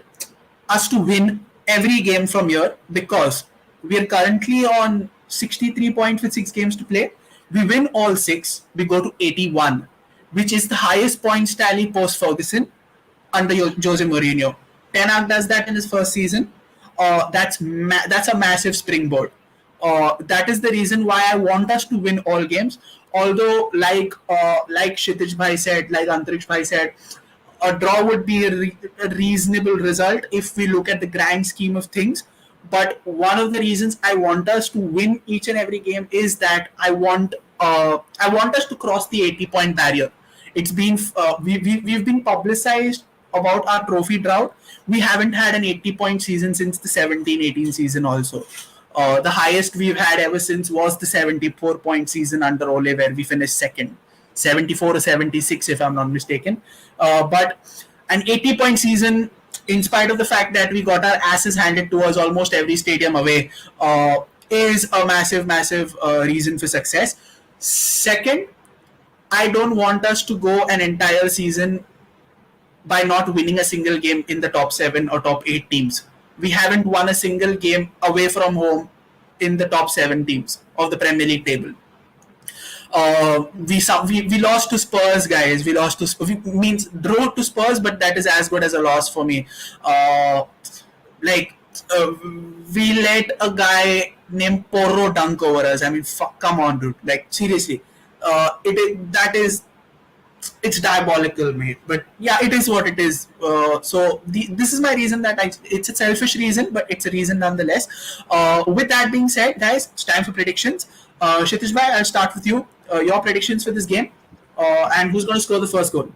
us to win every game from here because we are currently on 63 points with 6 games to play. We win all 6, we go to 81, which is the highest points tally post Ferguson under Jose Mourinho. Ten Hag does that in his first season. That's a massive springboard. That is the reason why I want us to win all games. Although, like Kshitij Bhai said, like Antariksh Bhai said, a draw would be a reasonable result if we look at the grand scheme of things. But one of the reasons I want us to win each and every game is that I want us to cross the 80-point barrier. It's been we've been publicized about our trophy drought. We haven't had an 80-point season since the 17-18 season also. The highest we've had ever since was the 74-point season under Ole, where we finished second, 74 or 76 if I'm not mistaken. But an 80-point season, in spite of the fact that we got our asses handed to us almost every stadium away, is a massive reason for success. Second, I don't want us to go an entire season by not winning a single game in the top 7 or top 8 teams. We haven't won a single game away from home in the top 7 teams of the Premier League table. We lost to Spurs, guys. We lost to means draw to Spurs, but that is as good as a loss for me. Like we let a guy named Porro dunk over us. I mean, fuck, come on, dude. Like seriously, that is it's diabolical, mate. But yeah, it is what it is. This is my reason that it's a selfish reason, but it's a reason nonetheless. With that being said, guys, it's time for predictions. Kshitij bhai, I'll start with you. Your predictions for this game, and who's going to score the first goal?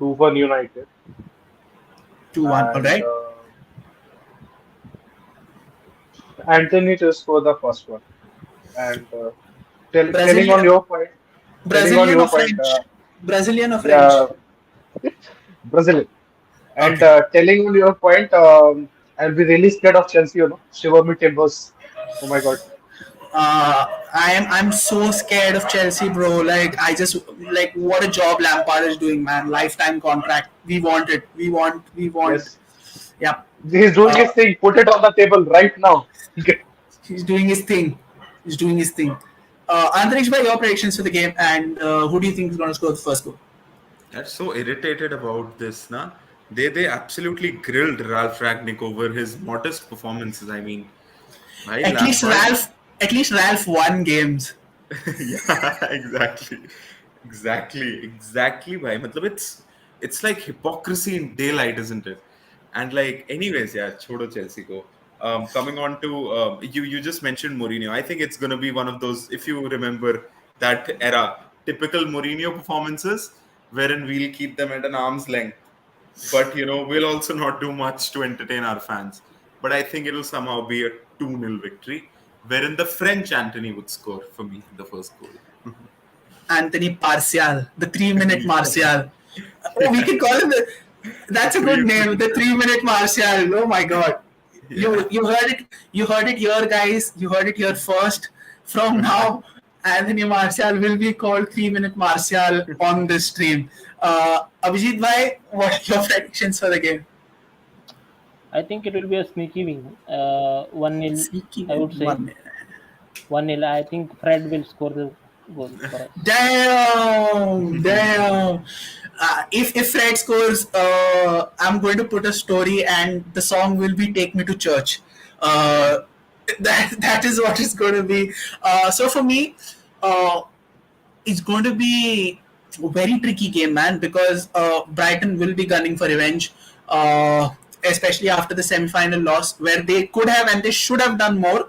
2-1 United, 2-1. All and right. Anthony just for the first one. And telling on Brazilian, your point, telling on Brazilian or your point, French? Brazilian or yeah, French? Brazilian. And Okay. telling on your point, I'll be really scared of Chelsea, Shiver me timbers. Oh my God. I'm so scared of Chelsea, bro. Like I just like what a job Lampard is doing, man. Lifetime contract. We want it. We want. Yes. Yeah. He's doing Uh, his thing. Put it on the table right now. he's doing his thing. He's doing his thing. Antariksh, by your predictions for the game, and who do you think is going to score the first goal? That's so irritated about this, na. They absolutely grilled Ralph Ragnick over his modest performances. I mean, why At least Lampard? Ralph. At least Ralph won games. Yeah, exactly. Exactly. Bhai. Matlab, it's like hypocrisy in daylight, isn't it? And like, anyways, yeah, chodo Chelsea go. Coming on to you just mentioned Mourinho. I think it's gonna be one of those, if you remember that era, typical Mourinho performances, wherein we'll keep them at an arm's length, but we'll also not do much to entertain our fans. But I think it'll somehow be a 2-0 victory, wherein the French Anthony would score for me the first goal. Anthony Martial, the 3 minute Martial. Oh, we Yeah, can call him the. the That's a good three name, the 3 minute Martial. Oh my god. yeah. You heard it. You heard it here, guys. You heard it here first. From now, Anthony Martial will be called 3 minute Martial on this stream. Abhijit bhai, what are your predictions for the game? I think it will be a sneaky win. 1-0. Sneaky I would say one. 1-0. I think Fred will score the goal for us. Damn. If Fred scores, I'm going to put a story, and the song will be "Take Me to Church." Uh, that is what it's going to be. So for me, uh, it's going to be a very tricky game, man, because Brighton will be gunning for revenge, especially after the semi-final loss, where they could have and they should have done more.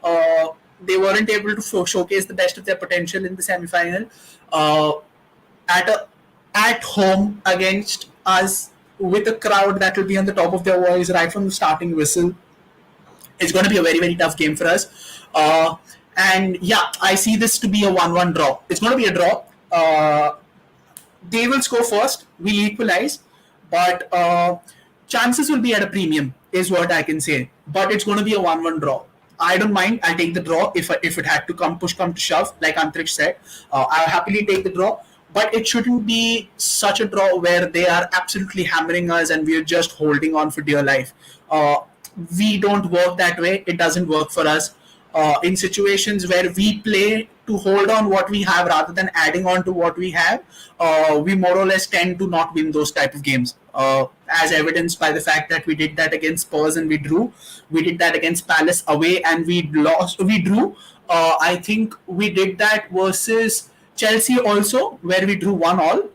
Uh, they weren't able to showcase the best of their potential in the semi-final. Uh, at home against us with a crowd that will be on the top of their voice right from the starting whistle. It's going to be a very, very tough game for us. And yeah, I see this to be a 1-1 draw. It's going to be a draw. They will score first, we'll equalize, but chances will be at a premium, is what I can say. But it's going to be a 1-1 draw. I don't mind. I'll take the draw if it had to come to shove, like Antrich said. I'll happily take the draw. But it shouldn't be such a draw where they are absolutely hammering us and we're just holding on for dear life. We don't work that way. It doesn't work for us. In situations where we play to hold on what we have rather than adding on to what we have, we more or less tend to not win those type of games. As evidenced by the fact that we did that against Spurs and we drew. We did that against Palace away and we lost. We drew. I think we did that versus Chelsea also, where we drew 1-1.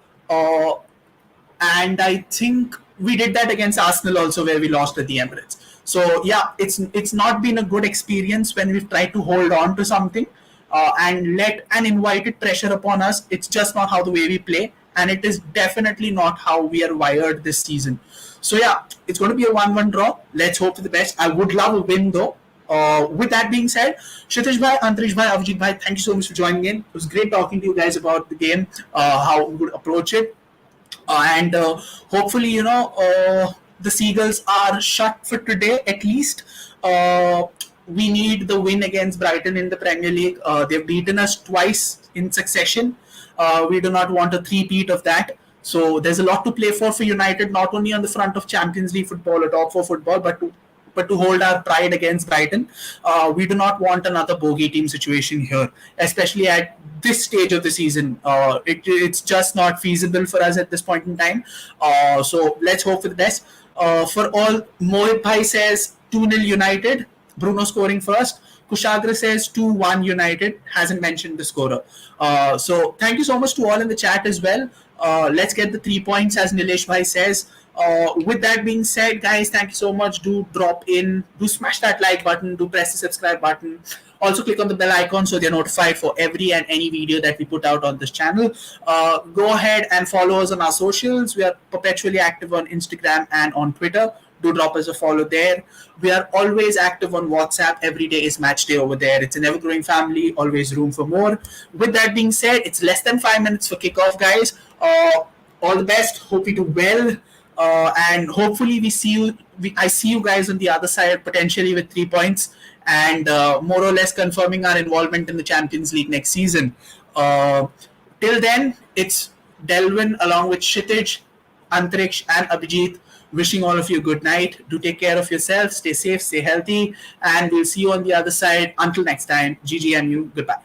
And I think we did that against Arsenal also, where we lost at the Emirates. So yeah, it's not been a good experience when we've tried to hold on to something and let an invited pressure upon us. It's just not how the way we play, and it is definitely not how we are wired this season. So yeah, it's going to be a 1-1 draw. Let's hope for the best. I would love a win though. With that being said, Kshitish bhai, Antrish bhai, Avjit bhai, thank you so much for joining in. It was great talking to you guys about the game, how we would approach it. And hopefully, the Seagulls are shut for today at least. We need the win against Brighton in the Premier League. They've beaten us twice in succession. We do not want a three-peat of that. So there's a lot to play for United, not only on the front of Champions League football or top four football, but to hold our pride against Brighton. We do not want another bogey team situation here, especially at this stage of the season. It's just not feasible for us at this point in time. So let's hope for the best. For all, Mohit Bhai says 2-0 United, Bruno scoring first. Kushagra says 2-1 United, hasn't mentioned the scorer. So thank you so much to all in the chat as well. Let's get the 3 points, as Nilesh Bhai says. With that being said, guys, thank you so much. Do drop in, do smash that like button, do press the subscribe button. Also click on the bell icon so they're notified for every and any video that we put out on this channel. Go ahead and follow us on our socials. We are perpetually active on Instagram and on Twitter. Do drop us a follow there. We are always active on WhatsApp. Every day is match day over there. It's an ever-growing family, always room for more. With that being said, it's less than 5 minutes for kickoff, guys. All the best. Hope you do well. And hopefully I see you guys on the other side, potentially with 3 points and more or less confirming our involvement in the Champions League next season. Till then, it's Delvin along with Kshitij, Antriksh and Abhijit wishing all of you good night. Do take care of yourself, stay safe, stay healthy, and we'll see you on the other side. Until next time, GG and you, goodbye.